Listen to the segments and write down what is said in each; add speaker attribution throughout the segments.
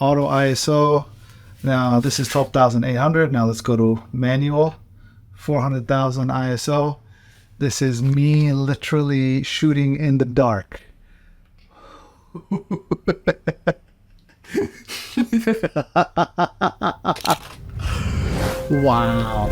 Speaker 1: auto ISO. Now this is 12,800. Now let's go to manual, 400,000 ISO. This is me literally shooting in the dark. Wow.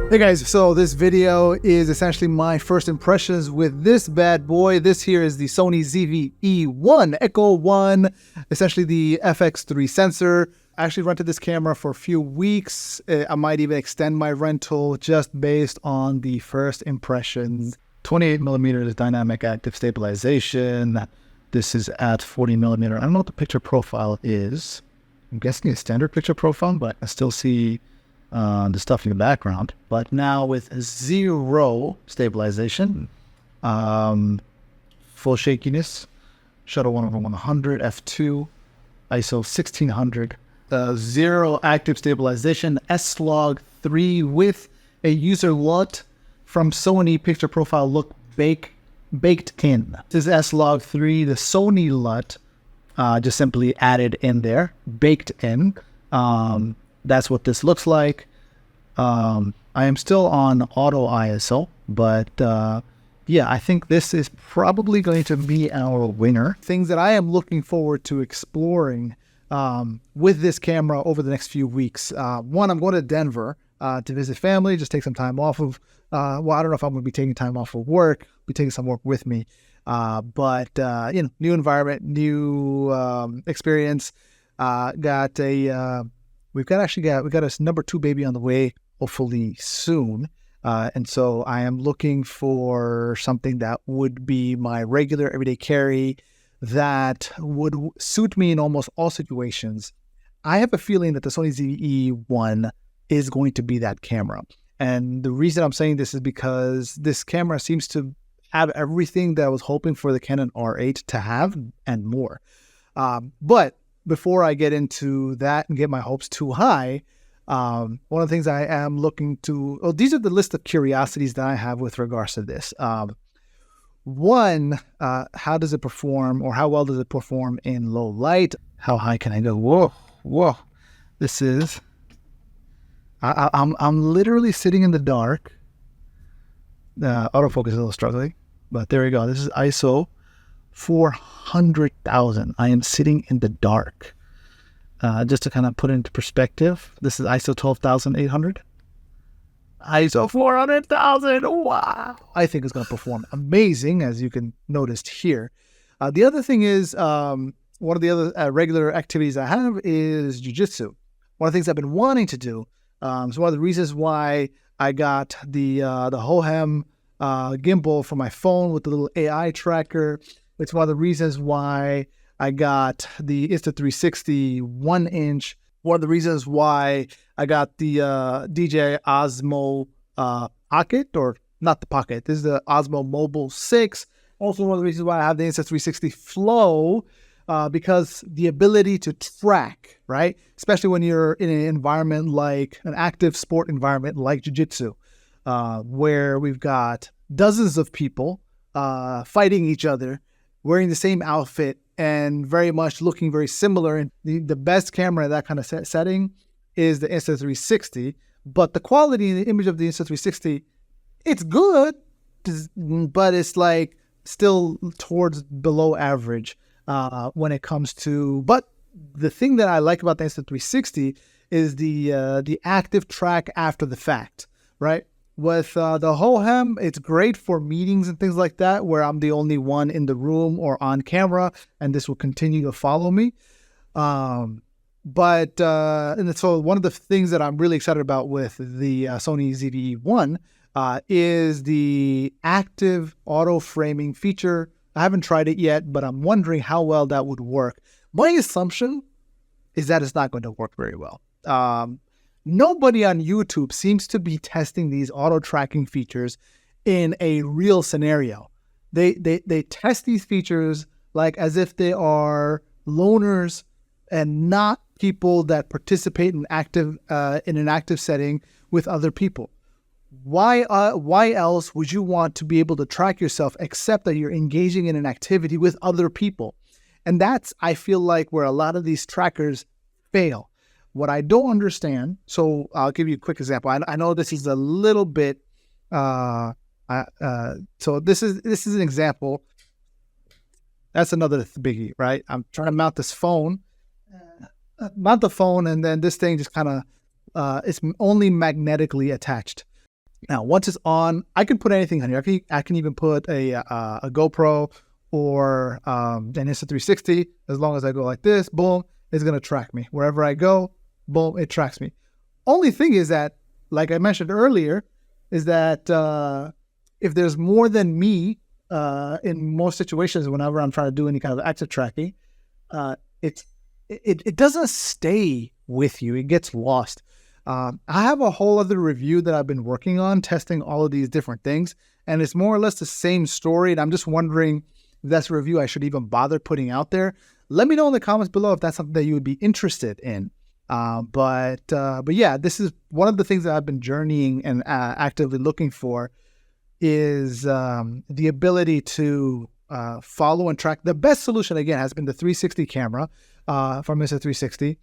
Speaker 1: Hey guys, so this video is essentially my first impressions with this bad boy. This here is the Sony ZV-E1 Echo 1, essentially the FX3 sensor. I actually rented this camera for a few weeks. I might even extend my rental just based on the first impressions. 28 millimeters dynamic active stabilization. This is at 40 millimeter. I don't know what the picture profile is. I'm guessing a standard picture profile, but I still see the stuff in the background. But now with zero stabilization, full shakiness, shutter 1/100, f2, ISO 1600, zero active stabilization, S-Log 3 with a user LUT from Sony picture profile look baked in. This is S-Log 3, the Sony LUT, just simply added in there, baked in. That's what this looks like. I am still on auto ISO, but yeah, I think this is probably going to be our winner. Things that I am looking forward to exploring with this camera over the next few weeks. One, I'm going to Denver to visit family, just take some time off of, well, I don't know if I'm going to be taking time off of work, be taking some work with me. But you know, new environment, new experience. We got a number 2 baby on the way, hopefully soon. And so I am looking for something that would be my regular everyday carry that would suit me in almost all situations. I have a feeling that the Sony ZV-E1 is going to be that camera. And the reason I'm saying this is because this camera seems to have everything that I was hoping for the Canon R8 to have and more. But before I get into that and get my hopes too high, one of the things I am looking to, these are the list of curiosities that I have with regards to this. One, how does it perform, or how well does it perform in low light? How high can I go? Whoa. This is, I'm literally sitting in the dark. Autofocus is a little struggling, but there we go. This is ISO 400,000. I am sitting in the dark. Just to kind of put it into perspective, this is ISO 12,800. ISO 400,000. Wow. I think it's going to perform amazing, as you can notice here. The other thing is, one of the other regular activities I have is jiu-jitsu. One of the things I've been wanting to do. So one of the reasons why I got the Hohem gimbal for my phone with the little AI tracker. It's one of the reasons why I got the Insta360 1-inch. One of the reasons why I got the DJI Osmo Pocket, or not the Pocket. This is the Osmo Mobile 6. Also one of the reasons why I have the Insta360 Flow, because the ability to track, right? Especially when you're in an environment like an active sport environment like jiu-jitsu, where we've got dozens of people fighting each other, wearing the same outfit, and very much looking very similar. And the best camera in that kind of setting is the Insta360. But the quality and the image of the Insta360, it's good, but it's like still towards below average when it comes to. But the thing that I like about the Insta360 is the active track after the fact, right? With the Hohem, it's great for meetings and things like that, where I'm the only one in the room or on camera, and this will continue to follow me. And so one of the things that I'm really excited about with the Sony ZV-E1 is the active auto framing feature. I haven't tried it yet, but I'm wondering how well that would work. My assumption is that it's not going to work very well. Nobody on YouTube seems to be testing these auto tracking features in a real scenario. They test these features like as if they are loners and not people that participate in an active setting with other people. Why else would you want to be able to track yourself except that you're engaging in an activity with other people? And that's, I feel like, where a lot of these trackers fail. What I don't understand, so I'll give you a quick example. I know this is a little bit, so this is an example. That's another biggie, right? I'm trying to mount this phone, mount the phone, and then this thing just kind of, it's only magnetically attached. Now, once it's on, I can put anything on here. I can even put a GoPro or an Insta360. As long as I go like this, boom, it's going to track me. Wherever I go, boom, it tracks me. Only thing is that, like I mentioned earlier, is that if there's more than me in most situations, whenever I'm trying to do any kind of active tracking, it doesn't stay with you. It gets lost. I have a whole other review that I've been working on, testing all of these different things, and it's more or less the same story. And I'm just wondering if that's a review I should even bother putting out there. Let me know in the comments below if that's something that you would be interested in. But yeah, this is one of the things that I've been journeying and actively looking for is the ability to follow and track. The best solution, again, has been the 360 camera from Insta360.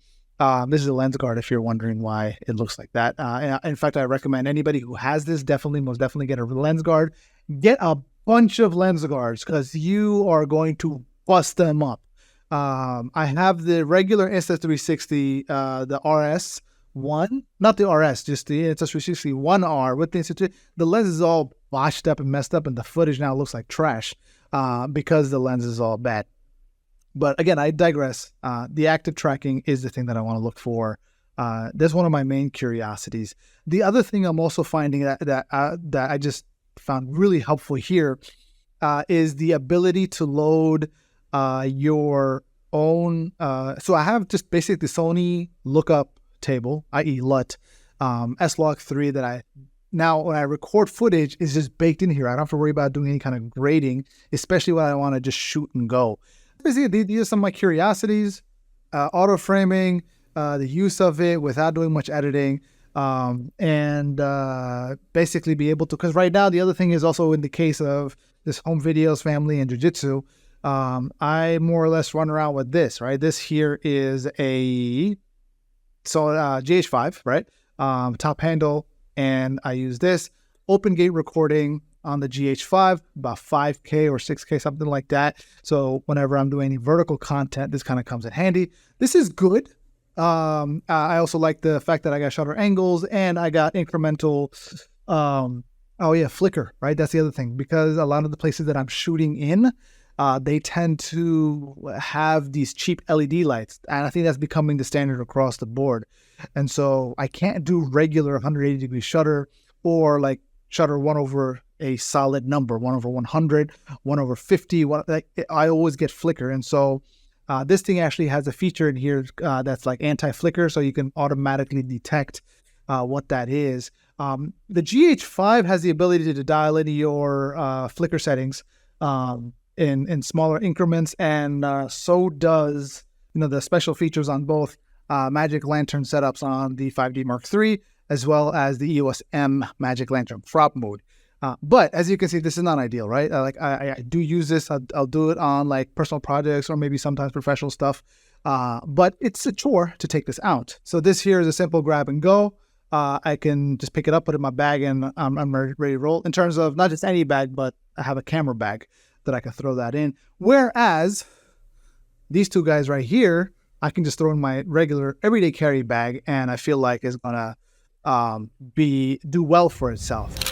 Speaker 1: This is a lens guard, if you're wondering why it looks like that. In fact, I recommend anybody who has this most definitely get a lens guard. Get a bunch of lens guards because you are going to bust them up. I have the regular Insta360, the RS1, not the RS, just the Insta360 1R with the Insta360. The lens is all botched up and messed up, and the footage now looks like trash because the lens is all bad. But again, I digress. The active tracking is the thing that I want to look for. That's one of my main curiosities. The other thing I'm also finding that I just found really helpful here is the ability to load your own. So I have just basically the Sony lookup table, i.e. LUT, S-Log3 that now when I record footage is just baked in here. I don't have to worry about doing any kind of grading, especially when I want to just shoot and go. Basically, these are some of my curiosities, auto framing, the use of it without doing much editing, and basically be able to, because right now the other thing is also in the case of this home videos, family, and jiu-jitsu, I more or less run around with this, right? This here is a GH5, right? Top handle, and I use this open gate recording on the GH5, about 5K or 6K, something like that. So whenever I'm doing any vertical content, this kind of comes in handy. This is good. I also like the fact that I got shutter angles and I got incremental, flicker, right? That's the other thing, because a lot of the places that I'm shooting in, they tend to have these cheap LED lights. And I think that's becoming the standard across the board. And so I can't do regular 180 degree shutter or like shutter 1 over a solid number, 1 over 100, 1 over 50. I always get flicker. And so this thing actually has a feature in here that's like anti-flicker, so you can automatically detect what that is. The GH5 has the ability to dial into your flicker settings in smaller increments, and so does the special features on both Magic Lantern setups on the 5D Mark III, as well as the EOS M Magic Lantern crop mode. But as you can see, this is not ideal, right? I do use this. I'll do it on like personal projects or maybe sometimes professional stuff. But it's a chore to take this out. So this here is a simple grab and go. I can just pick it up, put it in my bag, and I'm ready to roll. In terms of not just any bag, but I have a camera bag that I can throw that in. Whereas these two guys right here, I can just throw in my regular everyday carry bag, and I feel like it's gonna do well for itself.